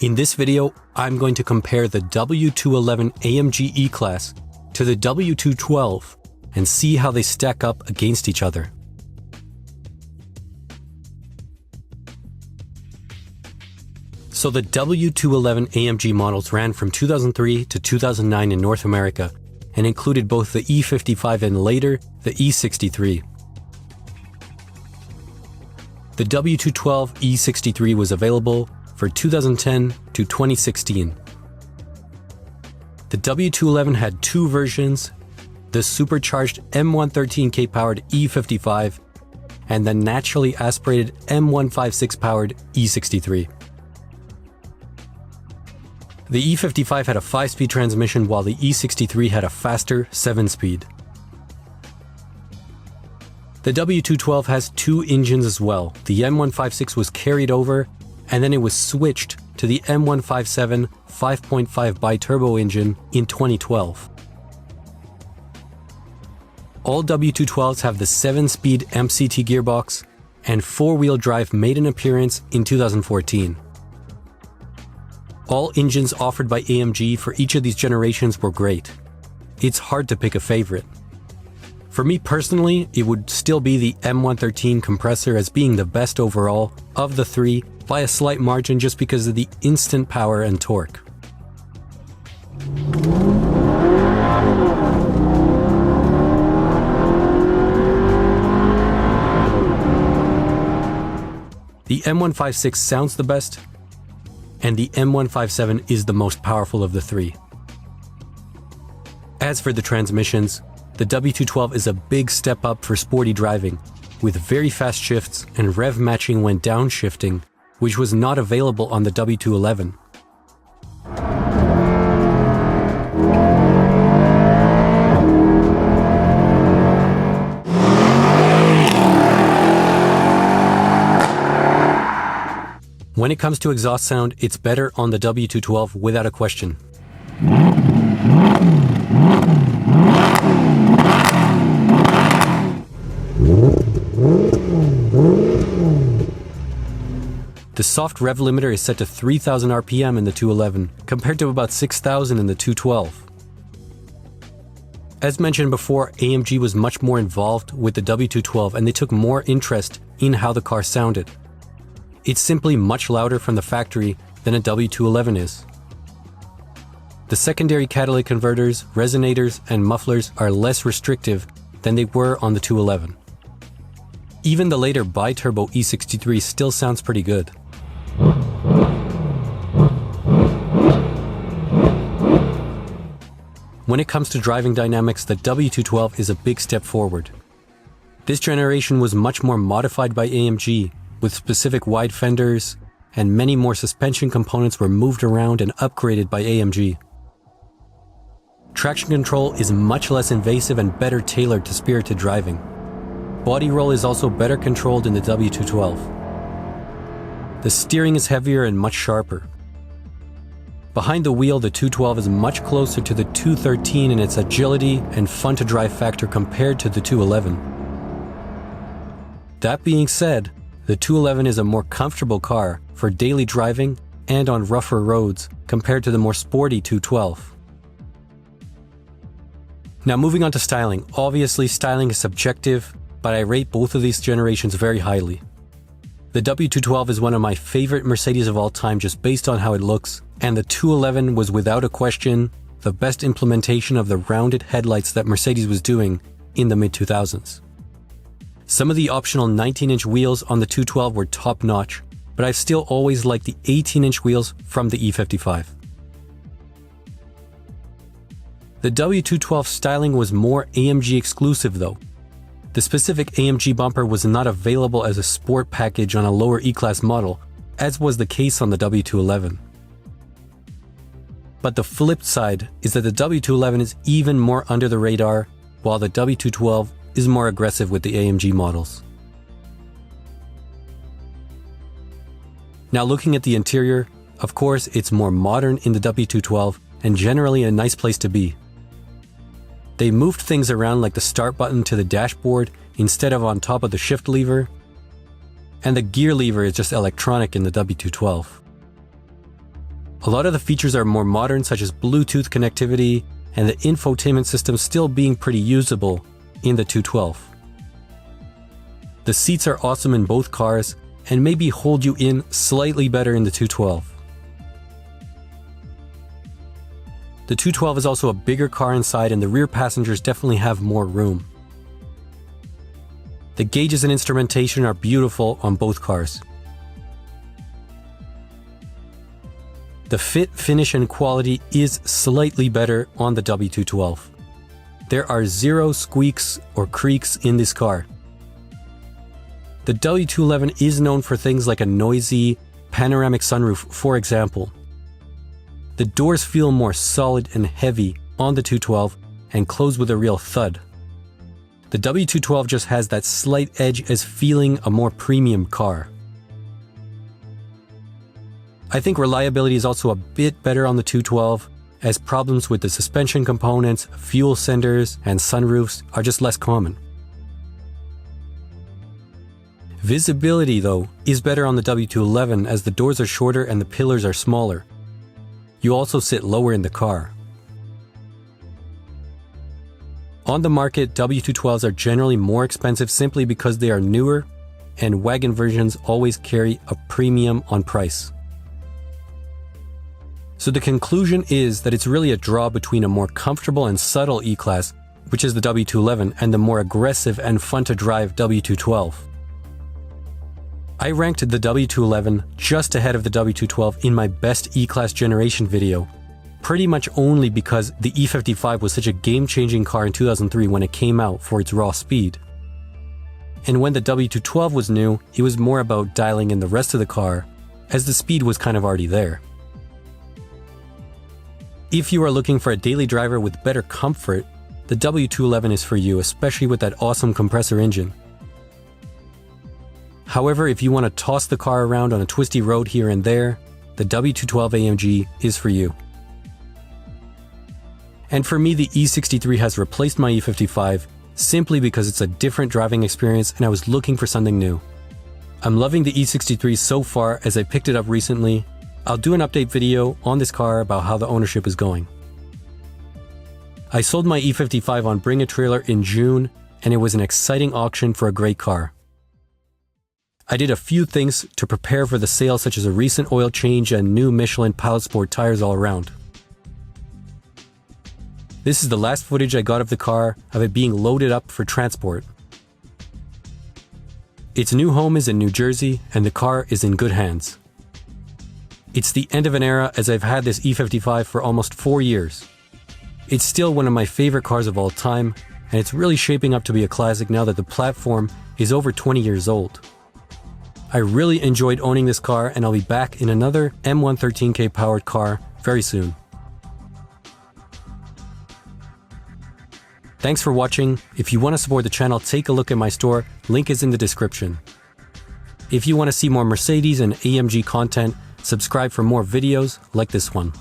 In this video, I'm going to compare the W211 AMG E-Class to the W212 and see how they stack up against each other. So the W211 AMG models ran from 2003 to 2009 in North America and included both the E55 and later the E63. The W212 E63 was available for 2010 to 2016. The W211 had two versions, the supercharged M113K powered E55 and the naturally aspirated M156 powered E63. The E55 had a 5-speed transmission while the E63 had a faster 7-speed. The W212 has two engines as well. The M156 was carried over and then it was switched to the M157 5.5 bi-turbo engine in 2012. All W212s have the 7-speed MCT gearbox, and 4-wheel drive made an appearance in 2014. All engines offered by AMG for each of these generations were great. It's hard to pick a favorite. For me personally, it would still be the M113 compressor as being the best overall of the three by a slight margin just because of the instant power and torque. The M156 sounds the best, and the M157 is the most powerful of the three. As for the transmissions, the W212 is a big step up for sporty driving, with very fast shifts and rev matching when downshifting, which was not available on the W211. When it comes to exhaust sound, it's better on the W212 without a question. The soft rev limiter is set to 3,000 RPM in the 211, compared to about 6,000 in the 212. As mentioned before, AMG was much more involved with the W212 and they took more interest in how the car sounded. It's simply much louder from the factory than a W211 is. The secondary catalytic converters, resonators, and mufflers are less restrictive than they were on the 211. Even the later bi-turbo E63 still sounds pretty good. When it comes to driving dynamics, the W212 is a big step forward. This generation was much more modified by AMG, with specific wide fenders, and many more suspension components were moved around and upgraded by AMG. Traction control is much less invasive and better tailored to spirited driving. Body roll is also better controlled in the W212. The steering is heavier and much sharper. Behind the wheel, the 212 is much closer to the 213 in its agility and fun-to-drive factor compared to the 211. That being said, the 211 is a more comfortable car for daily driving and on rougher roads compared to the more sporty 212. Now moving on to styling. Obviously, styling is subjective, but I rate both of these generations very highly. The W212 is one of my favorite Mercedes of all time just based on how it looks, and the 211 was without a question the best implementation of the rounded headlights that Mercedes was doing in the mid-2000s. Some of the optional 19-inch wheels on the 212 were top-notch, but I've still always liked the 18-inch wheels from the E55. The W212 styling was more AMG exclusive though. The specific AMG bumper was not available as a sport package on a lower E-Class model, as was the case on the W211. But the flip side is that the W211 is even more under the radar, while the W212 is more aggressive with the AMG models. Now looking at the interior, of course it's more modern in the W212 and generally a nice place to be. They moved things around like the start button to the dashboard instead of on top of the shift lever, and the gear lever is just electronic in the W212. A lot of the features are more modern, such as Bluetooth connectivity and the infotainment system still being pretty usable in the 212. The seats are awesome in both cars and maybe hold you in slightly better in the 212. The 212 is also a bigger car inside, and the rear passengers definitely have more room. The gauges and instrumentation are beautiful on both cars. The fit, finish, and quality is slightly better on the W212. There are zero squeaks or creaks in this car. The W211 is known for things like a noisy panoramic sunroof, for example. The doors feel more solid and heavy on the 212 and close with a real thud. The W212 just has that slight edge as feeling a more premium car. I think reliability is also a bit better on the 212, as problems with the suspension components, fuel senders, and sunroofs are just less common. Visibility, though, is better on the W211 as the doors are shorter and the pillars are smaller. You also sit lower in the car. On the market, W212s are generally more expensive simply because they are newer, and wagon versions always carry a premium on price. So the conclusion is that it's really a draw between a more comfortable and subtle E-Class, which is the W211, and the more aggressive and fun-to-drive W212. I ranked the W211 just ahead of the W212 in my best E-Class generation video, pretty much only because the E55 was such a game-changing car in 2003 when it came out for its raw speed. And when the W212 was new, it was more about dialing in the rest of the car, as the speed was kind of already there. If you are looking for a daily driver with better comfort, the W211 is for you, especially with that awesome compressor engine. However, if you want to toss the car around on a twisty road here and there, the W212 AMG is for you. And for me, the E63 has replaced my E55 simply because it's a different driving experience and I was looking for something new. I'm loving the E63 so far as I picked it up recently. I'll do an update video on this car about how the ownership is going. I sold my E55 on Bring a Trailer in June, and it was an exciting auction for a great car. I did a few things to prepare for the sale, such as a recent oil change and new Michelin Pilot Sport tires all around. This is the last footage I got of the car, of it being loaded up for transport. Its new home is in New Jersey, and the car is in good hands. It's the end of an era, as I've had this E55 for almost 4 years. It's still one of my favorite cars of all time, and it's really shaping up to be a classic now that the platform is over 20 years old. I really enjoyed owning this car, and I'll be back in another M113K powered car very soon. Thanks for watching. If you want to support the channel, take a look at my store, link is in the description. If you want to see more Mercedes and AMG content, subscribe for more videos like this one.